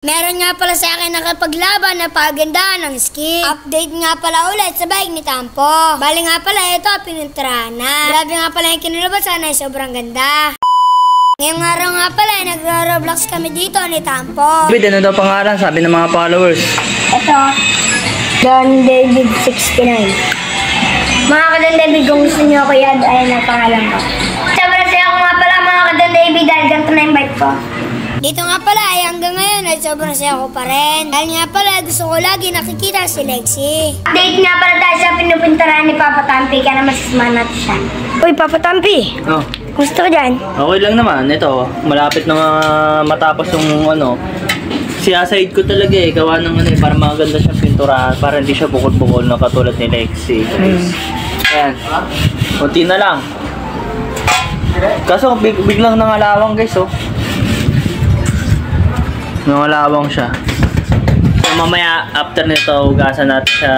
Meron nga pala sa akin nakapaglaban na pagandahan ng skid. Update nga pala ulit sa bike ni Tampo. Bali nga pala ito, pinuntrahan na. Grabe nga pala yung kinulabasan ay sobrang ganda. Ngayong araw nga pala, nagro-roblox kami dito ni Tampo. David, ano daw pangalan? Sabi ng mga followers. Ito, Don David 69. Mga ka-Don David, kung gusto nyo ako yan, ayan ang pangalan ko. Sobrang saya ko nga pala mga ka-Don David dahil ganito na yung bike ko. Dito nga pala ay hanggang ngayon ay sobrang saya ko pa rin. Dahil nga pala gusto ko lagi nakikita si Lexie. Update nga pala tayo sa pinupinturahan ni Papa Tampi kaya naman sasamahan natin siya. Uy Papa Tampi! Oh. Gusto ko dyan? Okay lang naman. Ito, malapit na matapos yung siyaside ko talaga gawa ng para maganda siyang pinturahan, para hindi siya bukol-bukol na katulad ni Lexie. Ayan. Kunti na lang. Kaso biglang nangalawang guys, oh. Nangalawang siya. So mamaya after nito ugasan natin sa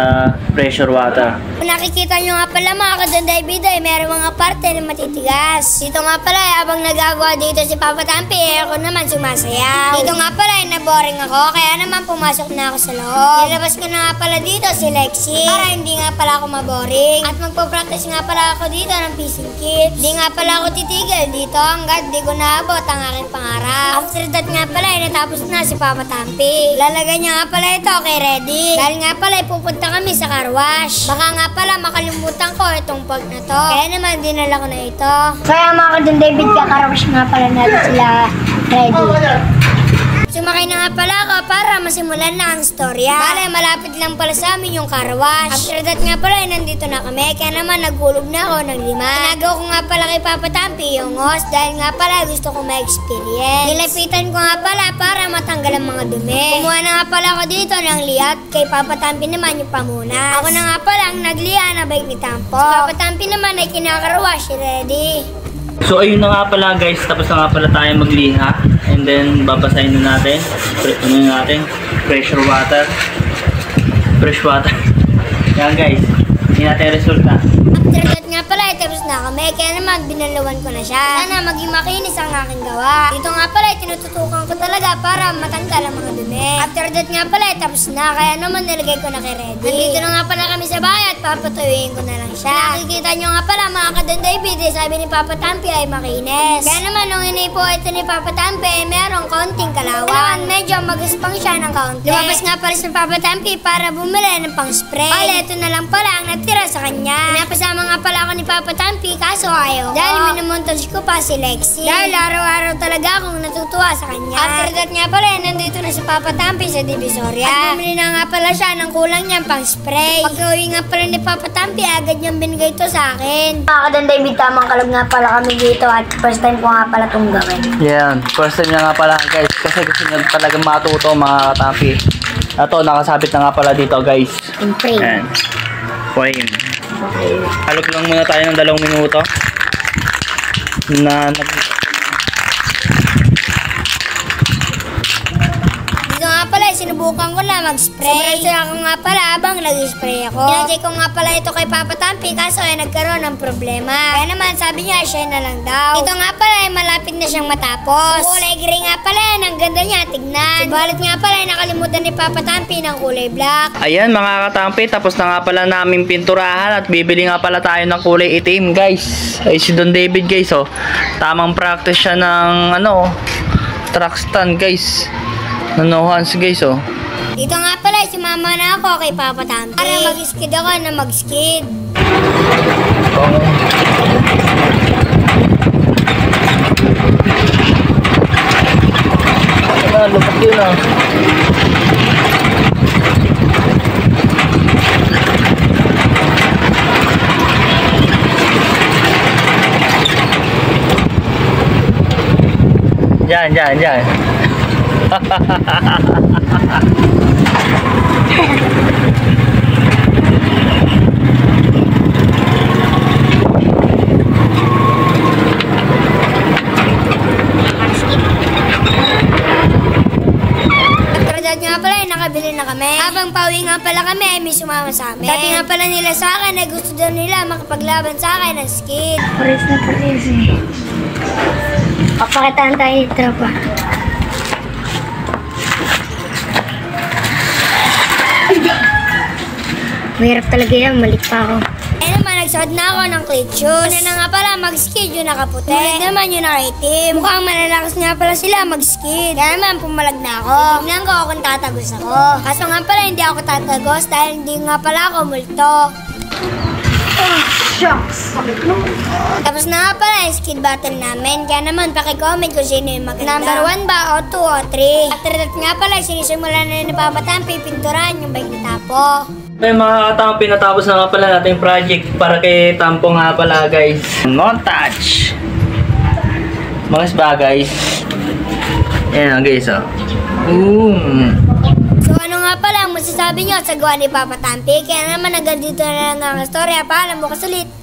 pressure water. Kung nakikita nyo nga pala mga ka-Don David ay meron mga parte na matitigas. Dito nga pala abang nagagawa dito si Papa Tampi ako naman sumasayaw. Dito nga pala ay naboring ako kaya naman pumasok na ako sa loob. Nilabas ko na nga pala dito si Lexie para hindi nga pala ako maboring. At magpo-practice nga pala ako dito ng fishing kits. Di nga pala ako titigil dito hanggang di ko naabot ang aking pangarap. After that nga pala ay natapos na si Papa Tampi. Lalagay niya nga pala ito kay Ready. Dahil nga pala ay pupunta kami sa car wash. Baka nga pala makalimutan ko itong pag na to. Kaya naman dinala ko na ito. Kaya mga ka-Don David, kakarawash nga pala natin sila Ready. Sumakay na nga pala ako para masimulan na ang storya. Bale, malapit lang pala sa amin yung car wash. After that nga pala, nandito na kami. Kaya naman nagulog na ako ng 5. Tinagaw ko nga pala kay Papa Tampi yung host dahil nga pala gusto ko ma-experience. Nilapitan ko nga pala para matanggal ang mga dumi. Kumuha na nga pala ako dito ng liat. Kay Papa Tampi naman yung pamunas. Ako na nga pala ang nagliya na bike ni Tampo. Papa Tampi naman ay kinakaruwash ready. So ayun na nga pala guys, tapos na nga pala tayo magliha. And then babasahin na natin. Pressure water. Fresh water. Yan guys, hindi natin resulta. After that nga pala, tapos na kami. Kaya naman, binalawan ko na siya. Sana maging makinis ang aking gawa. Dito nga pala, tinututukan ko talaga para matanggal ang mga dumi. After that nga pala, tapos na. Kaya naman, nilagay ko na kay Ready. Nandito na nga pala kami sa bahay at papatuyuin ko na lang siya. Nakikita nyo nga pala, mga ka-Don David, sabi ni Papa Tampi ay makinis. Kaya naman, nung inipo ito ni Papa Tampi, ay merong kaunting kalawang. Medyo mag-spang siya ng kaunti. Lumabas nga pala si Papa Tampi para bumili ng pang-spray. Bale, ito na lang pala ang natira sa kanya. Pinapasama nga pala ako ni Papa Tampi, kaso ayaw. Dahil minamontage ko pa si Lexie. Dahil araw-araw talaga akong natutuwa sa kanya. After that nga pala, nandito na si Papa Tampi sa Divisoria. At bumili na nga pala siya ng kulang niyang pang-spray. Pag-uwi nga pala ni Papa Tampi, agad niyang binigay ito sa akin. Mga ka-Don David, tamang kalog nga pala kami dito at first time ko nga pala itong gawin. Yan, first time niya nga pala guys. Kasi gusto niya talaga matuto mga katampi. Ito, nakasabit na nga pala dito guys. In frame. Yan. Frame. Halog lang muna tayo ng 2 minuto. Dito nga pala, sinubukan ko na mag-spray. Sobrang saya ko nga pala habang nag-spray ako. Pinagay ko nga pala ito kay Papa Tampi kaso ay nagkaroon ng problema. Kaya naman sabi niya, siya na lang daw. Dito nga pala ay malapit na siyang matapos. Kulay gray nga pala, ang ganda niya, tignan. Subalit nga pala ay nakalimutan ni Papa Tampi ng kulay black. Ayan mga katampi, tapos na nga pala namin pinturahan at bibili nga pala tayo ng kulay itim guys. Ay si Don David guys, oh. Tamang practice siya ng track stand guys. Nanohans guys, oh. Dito nga pala, sumama na ako kay Papa Tampi. Para mag-skid ako na mag-skid. Lupak yun, ah. Diyan. Nga pala ay nakabili na kami. Habang pauwi nga pala kami ay may sumama sa amin. Dati nga pala nila sa akin ay gusto daw nila makapaglaban sa akin ng skid. Paris na paris eh. Papakitaan tayo dito pa. Mahirap talaga yan, malik pa ako. Kaya naman, nagsuot na ako ng cleat shoes. Una na nga pala, mag-skid yung nakaputi. Ulit naman yung nakaitim. Mukhang malalakas nga pala sila mag-skid. Kaya naman, pumalag na ako. Tingnan ko kung tatagos ako. Kaso nga pala, hindi ako tatagos dahil hindi nga pala ako multo. Shucks! Tapos na nga pala yung skid battle namin. Kaya naman, pakicomment kung sino yung maganda. Number 1 ba o 2 o 3? After that nga pala, sinisimulan na yung nababataan, pipinturan yung bike ni Tapo. May mga katang pinatapos na nga pala natin project para kay Tampo nga pala guys. Montage! Mga ba guys? Ayan guys oh. So ano nga pala ang masasabi nyo sa gawa ni Papa Tampi? Kaya naman hanggang dito na lang ang story. Paalam, bukas ulit!